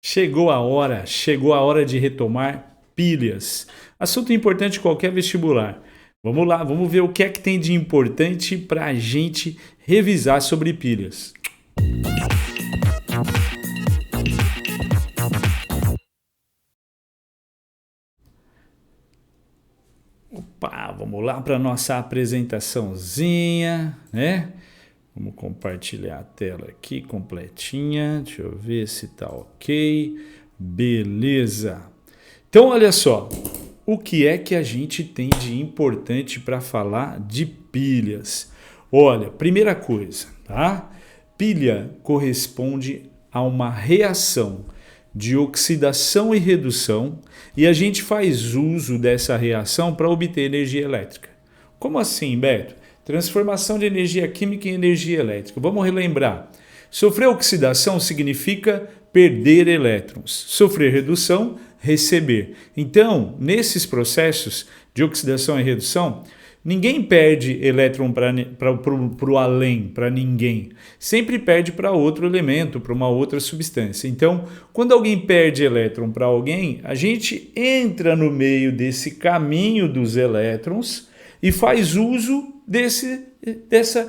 Chegou a hora de retomar pilhas. Assunto importante em qualquer vestibular. Vamos lá, vamos ver o que é que tem de importante para a gente revisar sobre pilhas. Opa, vamos lá para a nossa apresentaçãozinha, né? Vamos compartilhar a tela aqui completinha. Deixa eu ver se tá ok. Beleza. Então, olha só. O que é que a gente tem de importante para falar de pilhas? Olha, primeira coisa, tá? Pilha corresponde a uma reação de oxidação e redução e a gente faz uso dessa reação para obter energia elétrica. Como assim, Beto? Transformação de energia química em energia elétrica. Vamos relembrar. Sofrer oxidação significa perder elétrons. Sofrer redução, receber. Então, nesses processos de oxidação e redução, ninguém perde elétron para o além, para ninguém. Sempre perde para outro elemento, para uma outra substância. Então, quando alguém perde elétron para alguém, a gente entra no meio desse caminho dos elétrons e faz uso dessa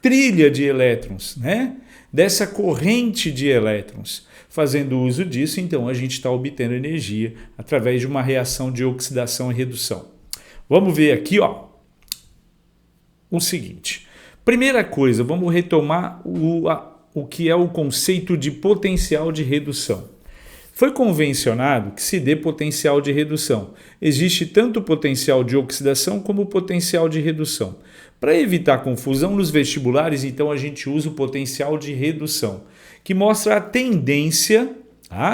trilha de elétrons, né? Dessa corrente de elétrons. Fazendo uso disso, então, a gente está obtendo energia através de uma reação de oxidação e redução. Vamos ver aqui, ó, o seguinte. Primeira coisa, vamos retomar o que é o conceito de potencial de redução. Foi convencionado que se dê potencial de redução. Existe tanto o potencial de oxidação como o potencial de redução. Para evitar confusão nos vestibulares, então a gente usa o potencial de redução, que mostra a tendência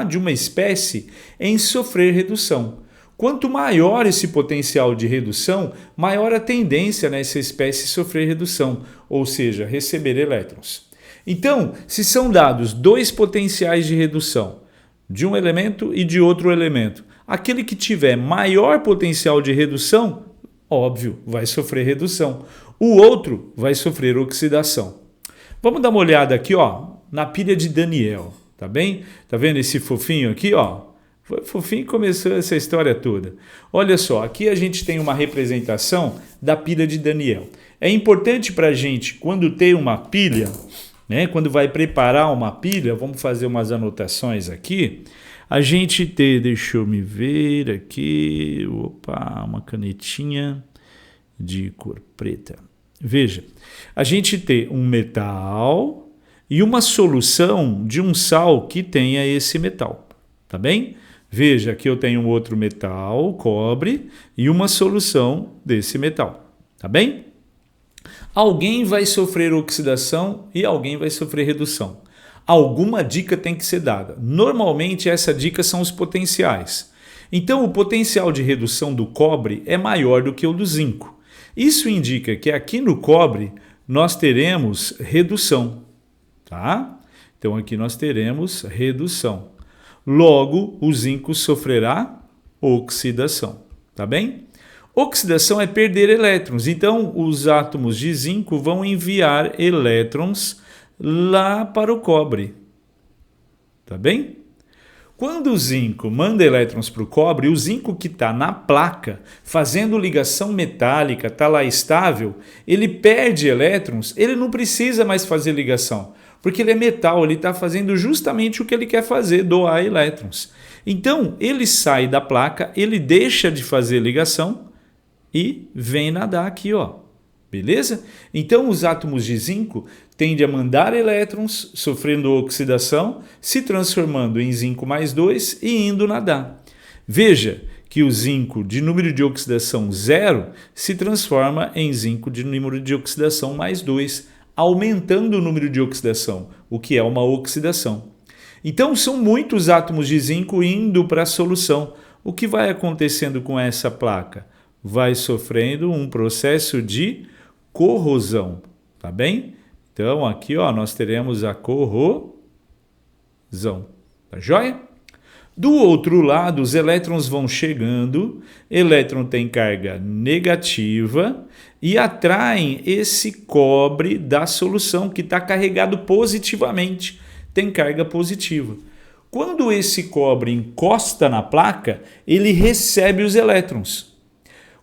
de uma espécie em sofrer redução. Quanto maior esse potencial de redução, maior a tendência nessa espécie sofrer redução, ou seja, receber elétrons. Então, se são dados dois potenciais de redução, de um elemento e de outro elemento, aquele que tiver maior potencial de redução, óbvio, vai sofrer redução. O outro vai sofrer oxidação. Vamos dar uma olhada aqui, ó, na pilha de Daniel, tá bem? Tá vendo esse fofinho aqui, ó? Foi fofinho que começou essa história toda. Olha só, aqui a gente tem uma representação da pilha de Daniel. É importante para a gente, quando tem uma pilha, né, quando vai preparar uma pilha, vamos fazer umas anotações aqui. A gente tem, deixa eu me ver aqui, opa, uma canetinha de cor preta. Veja, a gente tem um metal e uma solução de um sal que tenha esse metal, tá bem? Veja, aqui eu tenho um outro metal, cobre, e uma solução desse metal, tá bem? Alguém vai sofrer oxidação e alguém vai sofrer redução. Alguma dica tem que ser dada. Normalmente, essa dica são os potenciais. Então, o potencial de redução do cobre é maior do que o do zinco. Isso indica que aqui no cobre nós teremos redução, tá? Então, aqui nós teremos redução. Logo, o zinco sofrerá oxidação, tá bem? Oxidação é perder elétrons, então os átomos de zinco vão enviar elétrons lá para o cobre, tá bem? Quando o zinco manda elétrons para o cobre, o zinco que está na placa, fazendo ligação metálica, está lá estável, ele perde elétrons, ele não precisa mais fazer ligação, porque ele é metal, ele está fazendo justamente o que ele quer fazer, doar elétrons. Então, ele sai da placa, ele deixa de fazer ligação, e vem nadar aqui, ó. Beleza? Então, os átomos de zinco tendem a mandar elétrons, sofrendo oxidação, se transformando em zinco mais 2 e indo nadar. Veja que o zinco de número de oxidação 0 se transforma em zinco de número de oxidação mais 2, aumentando o número de oxidação, o que é uma oxidação. Então, são muitos átomos de zinco indo para a solução. O que vai acontecendo com essa placa? Vai sofrendo um processo de corrosão, tá bem? Então, aqui, ó, nós teremos a corrosão, tá joia? Do outro lado, os elétrons vão chegando, elétron tem carga negativa e atraem esse cobre da solução que está carregado positivamente, tem carga positiva. Quando esse cobre encosta na placa, ele recebe os elétrons.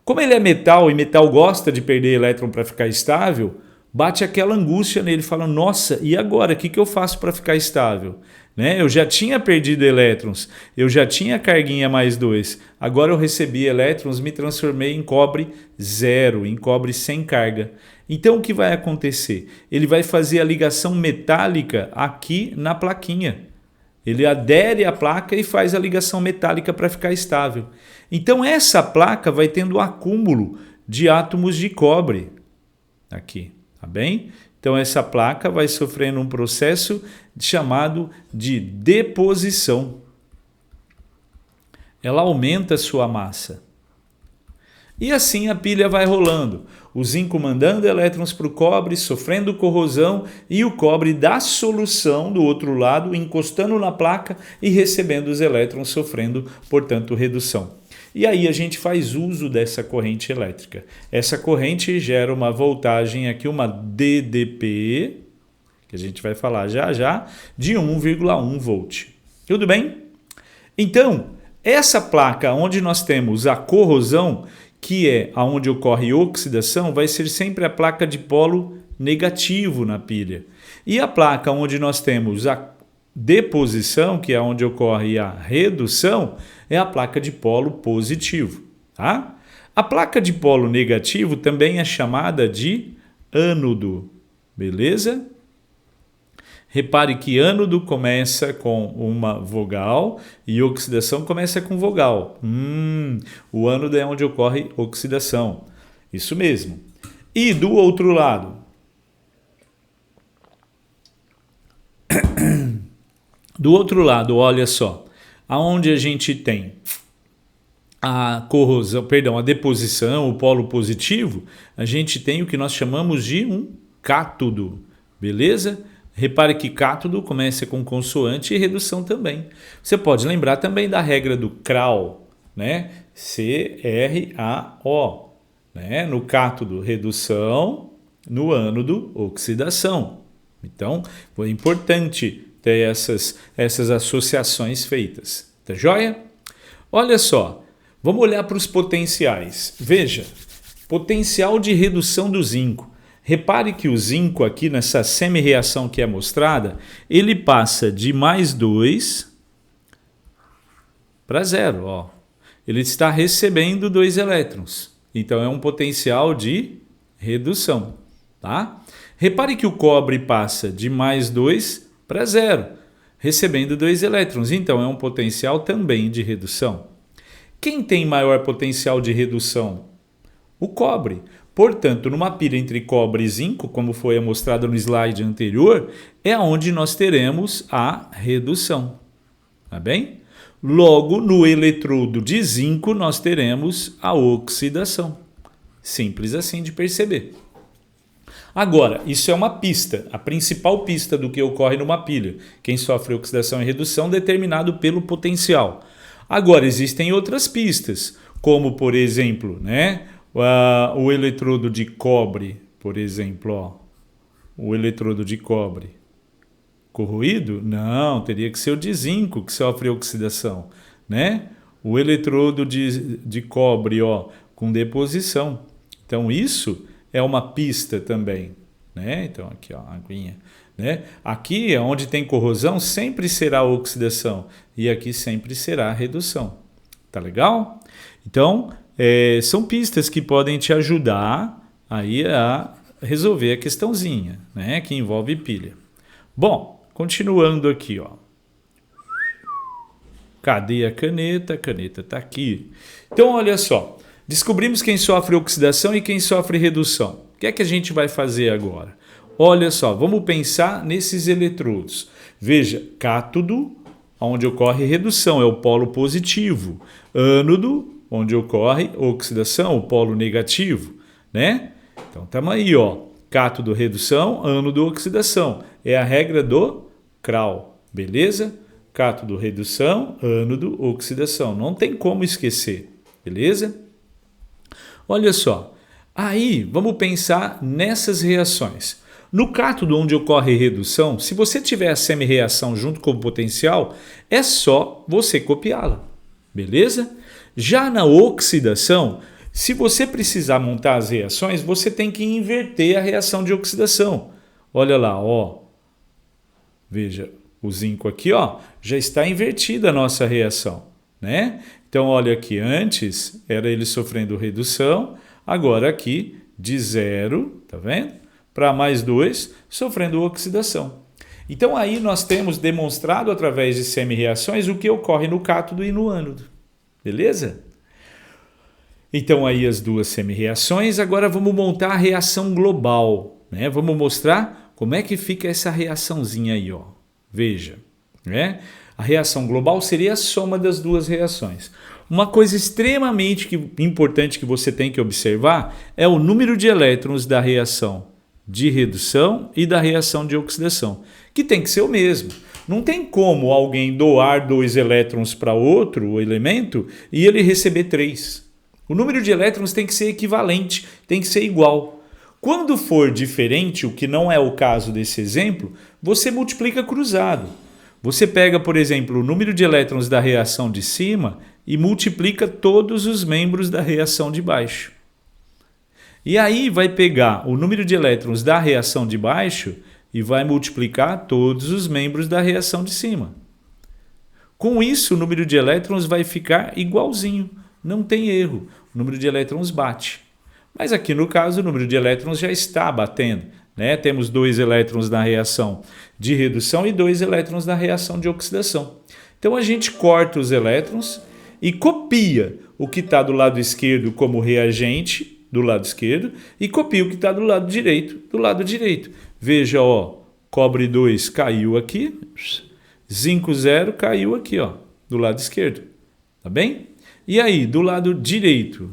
Como ele é metal e metal gosta de perder elétron para ficar estável, bate aquela angústia nele, fala, nossa, e agora? O que eu faço para ficar estável? Né? Eu já tinha perdido elétrons, eu já tinha carguinha mais 2, agora eu recebi elétrons, me transformei em cobre zero, em cobre sem carga. Então o que vai acontecer? Ele vai fazer a ligação metálica aqui na plaquinha. Ele adere à placa e faz a ligação metálica para ficar estável. Então essa placa vai tendo acúmulo de átomos de cobre aqui, tá bem? Então essa placa vai sofrendo um processo chamado de deposição. Ela aumenta a sua massa. E assim a pilha vai rolando, o zinco mandando elétrons para o cobre, sofrendo corrosão, e o cobre da solução do outro lado encostando na placa e recebendo os elétrons, sofrendo, portanto, redução. E aí a gente faz uso dessa corrente elétrica. Essa corrente gera uma voltagem aqui, uma DDP, que a gente vai falar já já, de 1,1 volt. Tudo bem? Então, essa placa onde nós temos a corrosão, que é onde ocorre oxidação, vai ser sempre a placa de polo negativo na pilha. E a placa onde nós temos a deposição, que é onde ocorre a redução, é a placa de polo positivo. Tá? A placa de polo negativo também é chamada de ânodo. Beleza? Repare que ânodo começa com uma vogal e oxidação começa com vogal. O ânodo é onde ocorre oxidação. Isso mesmo. E do outro lado? Do outro lado, olha só. Aonde a gente tem a corrosão, perdão, a deposição, o polo positivo, a gente tem o que nós chamamos de um cátodo. Beleza? Repare que cátodo começa com consoante e redução também. Você pode lembrar também da regra do CRAO, né? C-R-A-O. Né? No cátodo, redução, no ânodo, oxidação. Então, foi importante ter essas associações feitas. Tá joia? Olha só, vamos olhar para os potenciais. Veja, potencial de redução do zinco. Repare que o zinco aqui nessa semi-reação que é mostrada, ele passa de mais 2 para 0. Ó. Ele está recebendo 2 elétrons. Então é um potencial de redução. Tá? Repare que o cobre passa de mais 2 para 0, recebendo 2 elétrons. Então é um potencial também de redução. Quem tem maior potencial de redução? O cobre. Portanto, numa pilha entre cobre e zinco, como foi mostrado no slide anterior, é onde nós teremos a redução. Tá bem? Logo, no eletrodo de zinco, nós teremos a oxidação. Simples assim de perceber. Agora, isso é uma pista, a principal pista do que ocorre numa pilha. Quem sofre oxidação e redução determinado pelo potencial. Agora, existem outras pistas, como, por exemplo, né? O eletrodo de cobre, por exemplo, ó, o eletrodo de cobre corroído? Não, teria que ser o de zinco que sofre oxidação, né? O eletrodo de cobre, ó, com deposição. Então isso é uma pista também, né? Então aqui, ó, a aguinha, né? Aqui, onde tem corrosão, sempre será oxidação e aqui sempre será redução. Tá legal? Então são pistas que podem te ajudar aí a resolver a questãozinha, né, que envolve pilha. Bom, continuando aqui, ó. Cadê a caneta? A caneta está aqui. Então, olha só. Descobrimos quem sofre oxidação e quem sofre redução. O que é que a gente vai fazer agora? Olha só, vamos pensar nesses eletrodos. Veja, cátodo, onde ocorre redução, é o polo positivo. Ânodo, onde ocorre oxidação, o polo negativo, né? Então, estamos aí, ó. Cátodo, redução, ânodo, oxidação. É a regra do CRAO, beleza? Cátodo, redução, ânodo, oxidação. Não tem como esquecer, beleza? Olha só. Aí, vamos pensar nessas reações. No cátodo onde ocorre redução, se você tiver a semi-reação junto com o potencial, é só você copiá-la, beleza? Já na oxidação, se você precisar montar as reações, você tem que inverter a reação de oxidação. Olha lá, ó. Veja, o zinco aqui, ó, já está invertida a nossa reação, né? Então, olha aqui, antes era ele sofrendo redução, agora aqui de 0, tá vendo? Para mais 2, sofrendo oxidação. Então, aí nós temos demonstrado através de semi-reações o que ocorre no cátodo e no ânodo, beleza? Então, aí as duas semi-reações, agora vamos montar a reação global, né? Vamos mostrar como é que fica essa reaçãozinha aí, ó. Veja, né? A reação global seria a soma das duas reações. Uma coisa extremamente importante que você tem que observar é o número de elétrons da reação de redução e da reação de oxidação, que tem que ser o mesmo. Não tem como alguém doar 2 elétrons para outro elemento e ele receber 3. O número de elétrons tem que ser equivalente, tem que ser igual. Quando for diferente, o que não é o caso desse exemplo, você multiplica cruzado. Você pega, por exemplo, o número de elétrons da reação de cima e multiplica todos os membros da reação de baixo. E aí vai pegar o número de elétrons da reação de baixo e vai multiplicar todos os membros da reação de cima. Com isso, o número de elétrons vai ficar igualzinho, não tem erro, o número de elétrons bate. Mas aqui no caso, o número de elétrons já está batendo, né? Temos 2 elétrons na reação de redução e 2 elétrons na reação de oxidação. Então a gente corta os elétrons e copia o que está do lado esquerdo como reagente do lado esquerdo e copia o que está do lado direito do lado direito. Veja, ó, cobre 2 caiu aqui, zinco 0 caiu aqui, ó, do lado esquerdo, tá bem? E aí, do lado direito,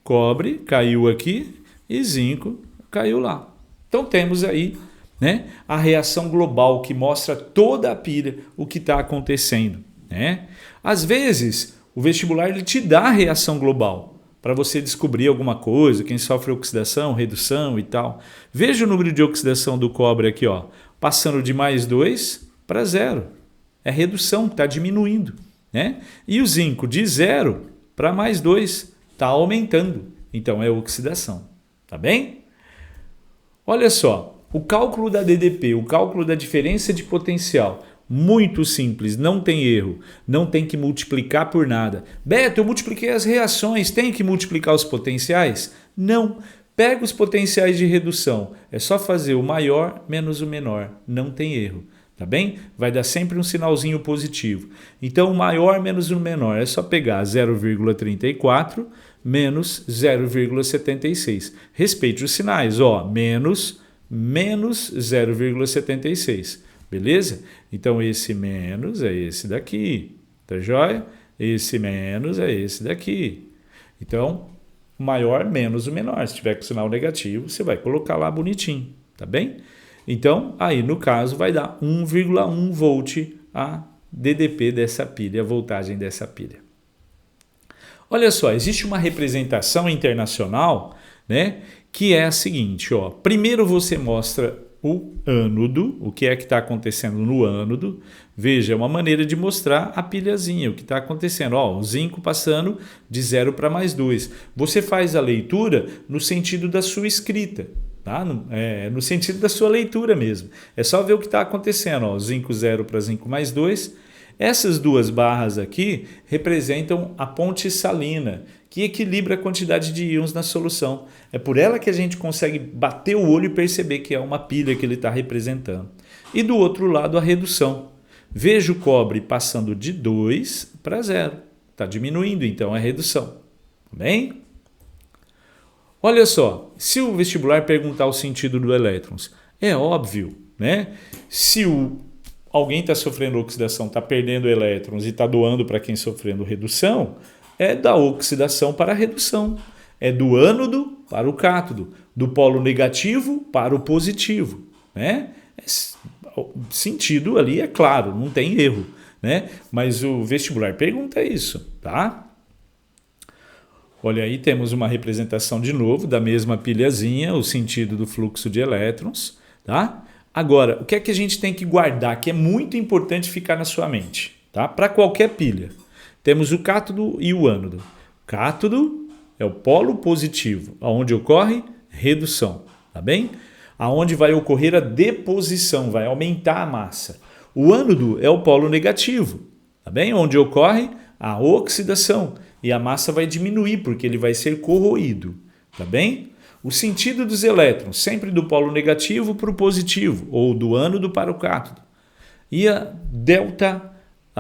cobre caiu aqui e zinco caiu lá. Então temos aí, né, a reação global que mostra toda a pilha o que está acontecendo, né? Às vezes o vestibular ele te dá a reação global para você descobrir alguma coisa, quem sofre oxidação, redução e tal. Veja o número de oxidação do cobre aqui, ó, passando de mais 2 para 0. É redução, está diminuindo, né? E o zinco de 0 para mais 2 está aumentando. Então é oxidação, tá bem? Olha só, o cálculo da DDP, o cálculo da diferença de potencial, muito simples, não tem erro, não tem que multiplicar por nada. Beto, eu multipliquei as reações, tem que multiplicar os potenciais? Não, pega os potenciais de redução, é só fazer o maior menos o menor, não tem erro, tá bem? Vai dar sempre um sinalzinho positivo. Então, o maior menos o menor, é só pegar 0,34 menos 0,76. Respeite os sinais, ó, menos 0,76. Beleza? Então, esse menos é esse daqui, tá joia? Esse menos é esse daqui. Então, o maior menos o menor. Se tiver com sinal negativo, você vai colocar lá bonitinho, tá bem? Então, aí no caso, vai dar 1,1 volt a DDP dessa pilha, a voltagem dessa pilha. Olha só, existe uma representação internacional, né, que é a seguinte, ó. Primeiro você mostra o ânodo, o que é que está acontecendo no ânodo. Veja, é uma maneira de mostrar a pilhazinha, o que está acontecendo. Ó, o zinco passando de 0 para mais 2. Você faz a leitura no sentido da sua escrita, tá? No sentido da sua leitura mesmo. É só ver o que está acontecendo. Ó, zinco 0 para zinco mais 2. Essas duas barras aqui representam a ponte salina, que equilibra a quantidade de íons na solução. É por ela que a gente consegue bater o olho e perceber que é uma pilha que ele está representando. E do outro lado, a redução. Veja o cobre passando de 2 para 0. Está diminuindo, então é redução. Bem? Olha só, se o vestibular perguntar o sentido do elétrons, é óbvio, né? Se alguém está sofrendo oxidação, está perdendo elétrons e está doando para quem sofrendo redução, é da oxidação para a redução. É do ânodo para o cátodo, do polo negativo para o positivo, né? O sentido ali é claro, não tem erro, né? Mas o vestibular pergunta isso, tá? Olha aí, temos uma representação de novo da mesma pilhazinha, o sentido do fluxo de elétrons, tá? Agora, o que é que a gente tem que guardar, que é muito importante ficar na sua mente, tá? Para qualquer pilha. Temos o cátodo e o ânodo. Cátodo é o polo positivo, onde ocorre redução, tá bem? Aonde vai ocorrer a deposição, vai aumentar a massa. O ânodo é o polo negativo, tá bem? Onde ocorre a oxidação e a massa vai diminuir porque ele vai ser corroído, tá bem? O sentido dos elétrons, sempre do polo negativo para o positivo, ou do ânodo para o cátodo. E a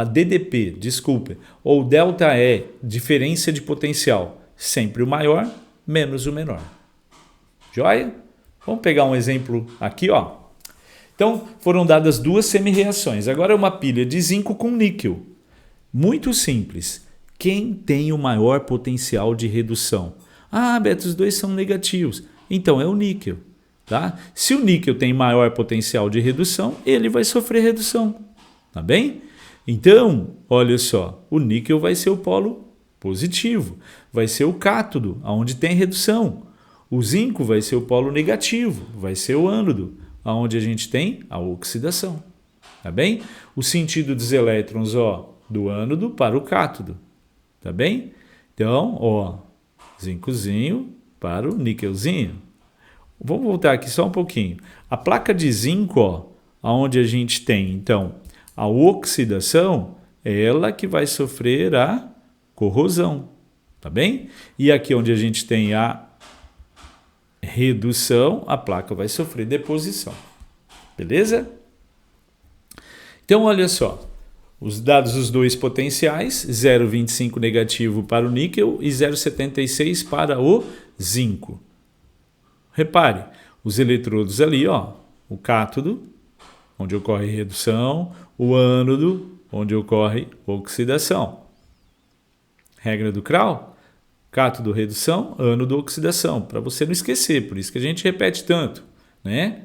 DDP, desculpe, ou delta E, diferença de potencial, sempre o maior menos o menor. Joia? Vamos pegar um exemplo aqui, ó. Então, foram dadas duas semi-reações. Agora é uma pilha de zinco com níquel. Muito simples. Quem tem o maior potencial de redução? Ah, Beto, os dois são negativos. Então é o níquel, tá? Se o níquel tem maior potencial de redução, ele vai sofrer redução, tá bem? Então, olha só, o níquel vai ser o polo positivo, vai ser o cátodo, onde tem redução. O zinco vai ser o polo negativo, vai ser o ânodo, onde a gente tem a oxidação, tá bem? O sentido dos elétrons, ó, do ânodo para o cátodo, tá bem? Então, ó, zincozinho para o níquelzinho. Vamos voltar aqui só um pouquinho. A placa de zinco, ó, onde a gente tem, então, a oxidação, é ela que vai sofrer a corrosão, tá bem? E aqui onde a gente tem a redução, a placa vai sofrer deposição. Beleza? Então, olha só. Os dados dos dois potenciais, 0,25 negativo para o níquel e 0,76 para o zinco. Repare, os eletrodos ali, ó, o cátodo, onde ocorre redução, o ânodo, onde ocorre oxidação. Regra do Crowl, cátodo, redução, ânodo, oxidação, para você não esquecer, por isso que a gente repete tanto, né?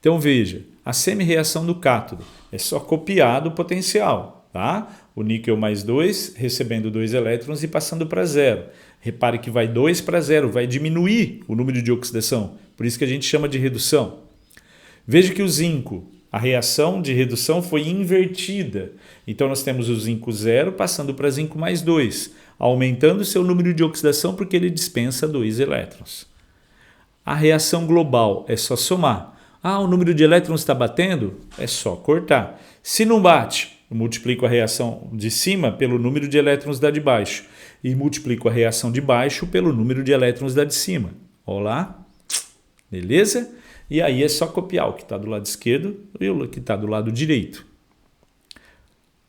Então veja, a semi-reação do cátodo é só copiar do potencial, tá? O níquel mais 2 recebendo 2 elétrons e passando para 0. Repare que vai 2 para 0, vai diminuir o número de oxidação, por isso que a gente chama de redução. Veja que o zinco, a reação de redução foi invertida. Então nós temos o zinco 0 passando para zinco mais 2, aumentando seu número de oxidação porque ele dispensa 2 elétrons. A reação global é só somar. Ah, o número de elétrons está batendo? É só cortar. Se não bate, eu multiplico a reação de cima pelo número de elétrons da de baixo. E multiplico a reação de baixo pelo número de elétrons da de cima. Olá? Beleza? E aí é só copiar o que está do lado esquerdo e o que está do lado direito.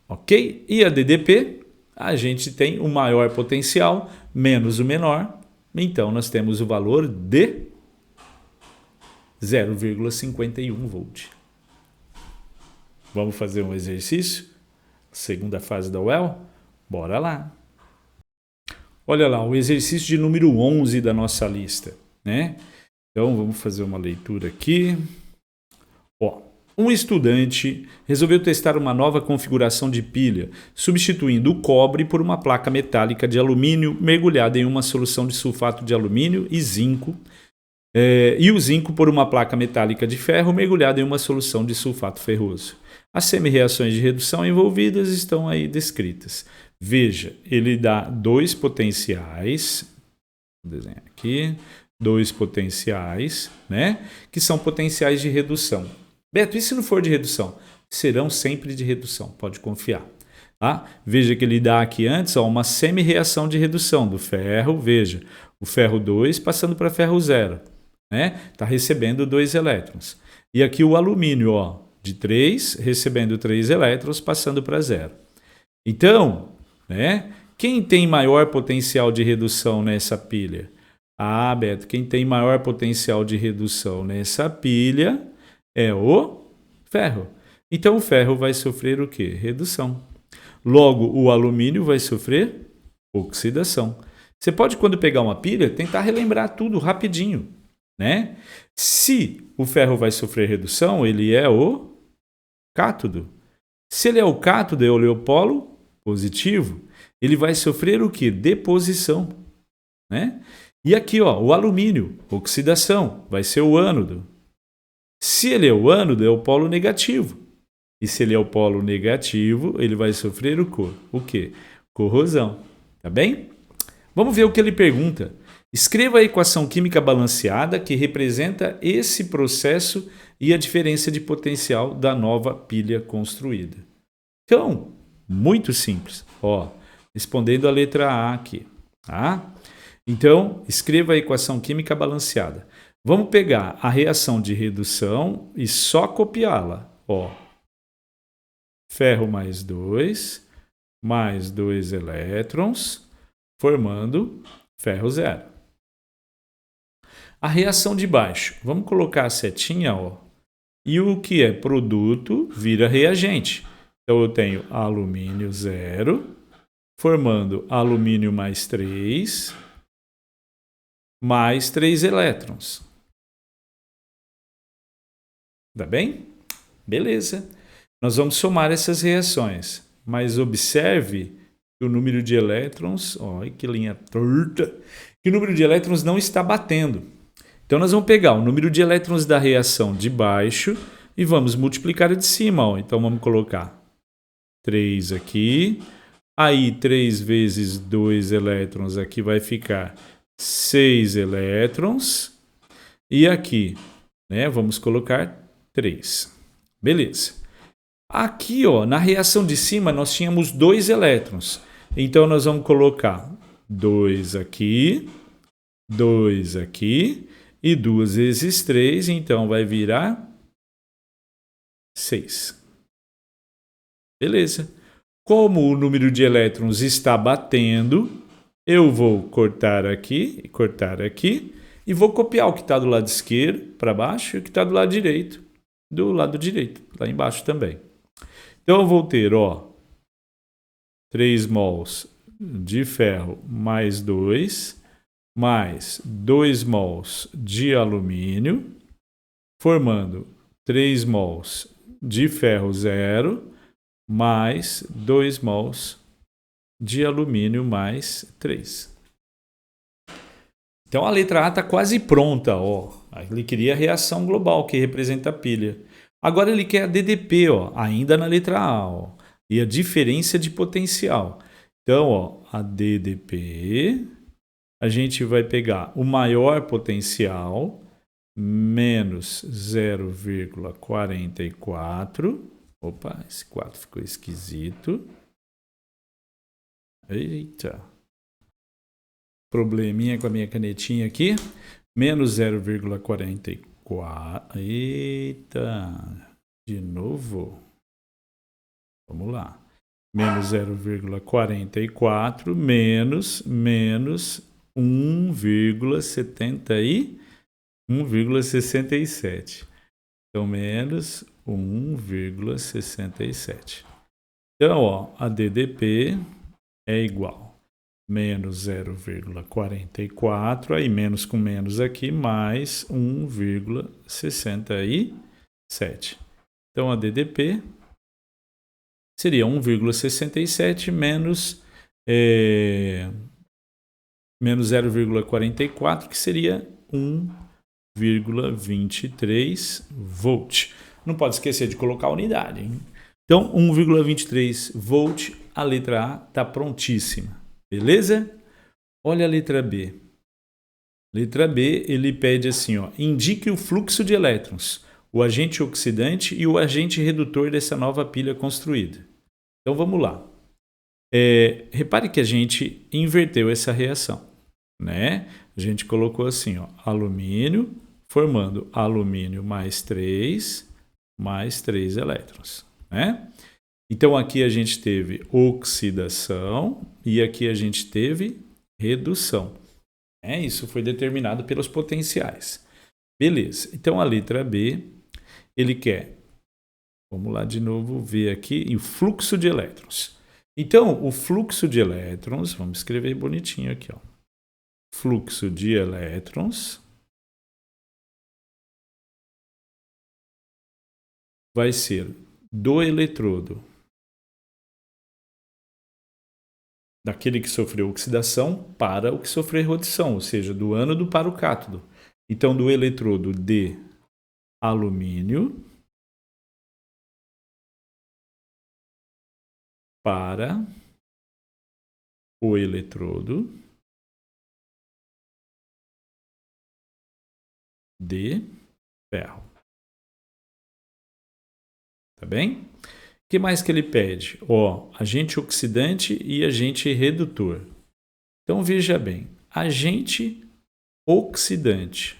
Ok? E a DDP, a gente tem o maior potencial menos o menor. Então nós temos o valor de 0,51 volt. Vamos fazer um exercício? Segunda fase da UEL? Bora lá! Olha lá, o exercício de número 11 da nossa lista, né? Então, vamos fazer uma leitura aqui. Ó, um estudante resolveu testar uma nova configuração de pilha, substituindo o cobre por uma placa metálica de alumínio mergulhada em uma solução de sulfato de alumínio e zinco, e o zinco por uma placa metálica de ferro mergulhada em uma solução de sulfato ferroso. As semi-reações de redução envolvidas estão aí descritas. Veja, ele dá dois potenciais, vou desenhar aqui, dois potenciais, né, que são potenciais de redução. Beto, e se não for de redução? Serão sempre de redução, pode confiar. Tá? Veja que ele dá aqui antes uma semi-reação de redução do ferro, veja, o ferro 2 passando para ferro 0. Está recebendo 2 elétrons. E aqui o alumínio, ó, de 3, recebendo 3 elétrons, passando para 0. Então, quem tem maior potencial de redução nessa pilha? Ah, Beto, quem tem maior potencial de redução nessa pilha é o ferro. Então, o ferro vai sofrer o quê? Redução. Logo, o alumínio vai sofrer oxidação. Você pode, quando pegar uma pilha, tentar relembrar tudo rapidinho, né? Se o ferro vai sofrer redução, ele é o cátodo. Se ele é o cátodo, ele é o polo positivo, ele vai sofrer o quê? Deposição, né? E aqui, ó, o alumínio, oxidação, vai ser o ânodo. Se ele é o ânodo, é o polo negativo. E se ele é o polo negativo, ele vai sofrer o quê? Corrosão. Tá bem? Vamos ver o que ele pergunta. Escreva a equação química balanceada que representa esse processo e a diferença de potencial da nova pilha construída. Então, muito simples. Ó, respondendo a letra A aqui. Tá? Então, escreva a equação química balanceada. Vamos pegar a reação de redução e só copiá-la. Ó, ferro mais 2 elétrons, formando ferro 0. A reação de baixo, vamos colocar a setinha, ó, e o que é produto vira reagente. Então, eu tenho alumínio 0, formando alumínio mais 3 elétrons. Tá bem? Beleza. Nós vamos somar essas reações, mas observe que o número de elétrons, olha que linha torta, que o número de elétrons não está batendo. Então, nós vamos pegar o número de elétrons da reação de baixo e vamos multiplicar a de cima. Ó. Então, vamos colocar 3 aqui. Aí, 3 vezes 2 elétrons aqui vai ficar 6 elétrons. E aqui, né, vamos colocar 3. Beleza. Aqui, ó, na reação de cima, nós tínhamos 2 elétrons. Então, nós vamos colocar 2 aqui e 2 vezes 3, então vai virar 6. Beleza. Como o número de elétrons está batendo, eu vou cortar aqui e vou copiar o que está do lado esquerdo para baixo e o que está do lado direito, lá embaixo também. Então, eu vou ter, ó, 3 mols de ferro mais 2 mols de alumínio, formando 3 mols de ferro 0 mais 2 mols de alumínio mais 3. Então, a letra A está quase pronta. Ó. Ele queria a reação global, que representa a pilha. Agora, ele quer a DDP, ó, ainda na letra A. Ó, e a diferença de potencial. Então, ó, a DDP, a gente vai pegar o maior potencial, menos 0,44. Opa, esse 4 ficou esquisito. Eita. Probleminha com a minha canetinha aqui. Menos 0,44. Eita. De novo. Vamos lá. Menos 0,44 menos 1,67. Então, menos 1,67. Então, ó, a DDP é igual menos 0,44, aí menos com menos aqui, mais 1,67. Então, a DDP seria 1,67 menos 0,44, que seria 1,23 volt. Não pode esquecer de colocar a unidade, hein? Então, 1,23 volt, a letra A está prontíssima. Beleza? Olha a letra B. Letra B, ele pede assim, ó, indique o fluxo de elétrons, o agente oxidante e o agente redutor dessa nova pilha construída. Então, vamos lá. Repare que a gente inverteu essa reação, né? A gente colocou assim, ó, alumínio, formando alumínio mais 3 elétrons, né? Então, aqui a gente teve oxidação e aqui a gente teve redução. Isso foi determinado pelos potenciais. Beleza. Então, a letra B, ele quer, vamos lá de novo ver aqui, o fluxo de elétrons. Então, o fluxo de elétrons, vamos escrever bonitinho aqui, ó. Fluxo de elétrons vai ser do eletrodo daquele que sofreu oxidação para o que sofreu redução, ou seja, do ânodo para o cátodo. Então, do eletrodo D alumínio para o eletrodo de ferro. Tá bem? O que mais que ele pede? Agente oxidante e agente redutor. Então veja bem, agente oxidante.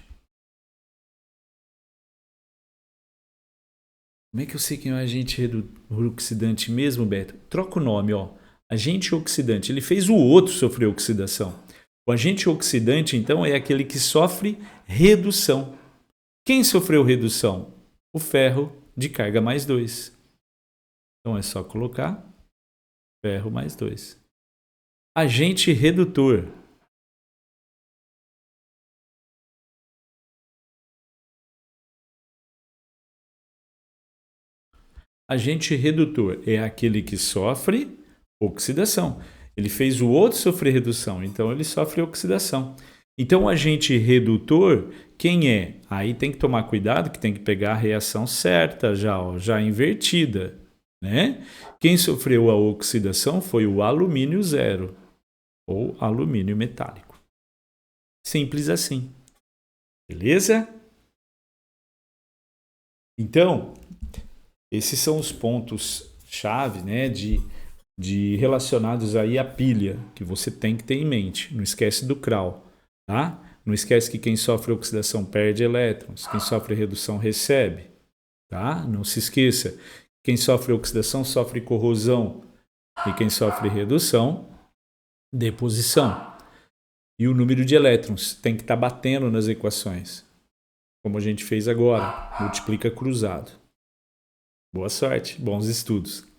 Como é que eu sei quem é o agente oxidante mesmo, Beto? Troca o nome, agente oxidante. Ele fez o outro sofrer oxidação. O agente oxidante, então, é aquele que sofre redução. Quem sofreu redução? O ferro de carga mais 2. Então é só colocar ferro mais 2. Agente redutor. Agente redutor é aquele que sofre oxidação. Ele fez o outro sofrer redução, então ele sofre oxidação. Então, o agente redutor, quem é? Aí tem que tomar cuidado, que tem que pegar a reação certa já invertida, né? Quem sofreu a oxidação foi o alumínio zero, ou alumínio metálico. Simples assim. Beleza? Então, esses são os pontos-chave, né, de relacionados aí à pilha, que você tem que ter em mente. Não esquece do CRAL, tá? Não esquece que quem sofre oxidação perde elétrons, quem sofre redução recebe, tá? Não se esqueça, quem sofre oxidação sofre corrosão e quem sofre redução, deposição. E o número de elétrons tem que estar batendo nas equações, como a gente fez agora, multiplica cruzado. Boa sorte, bons estudos.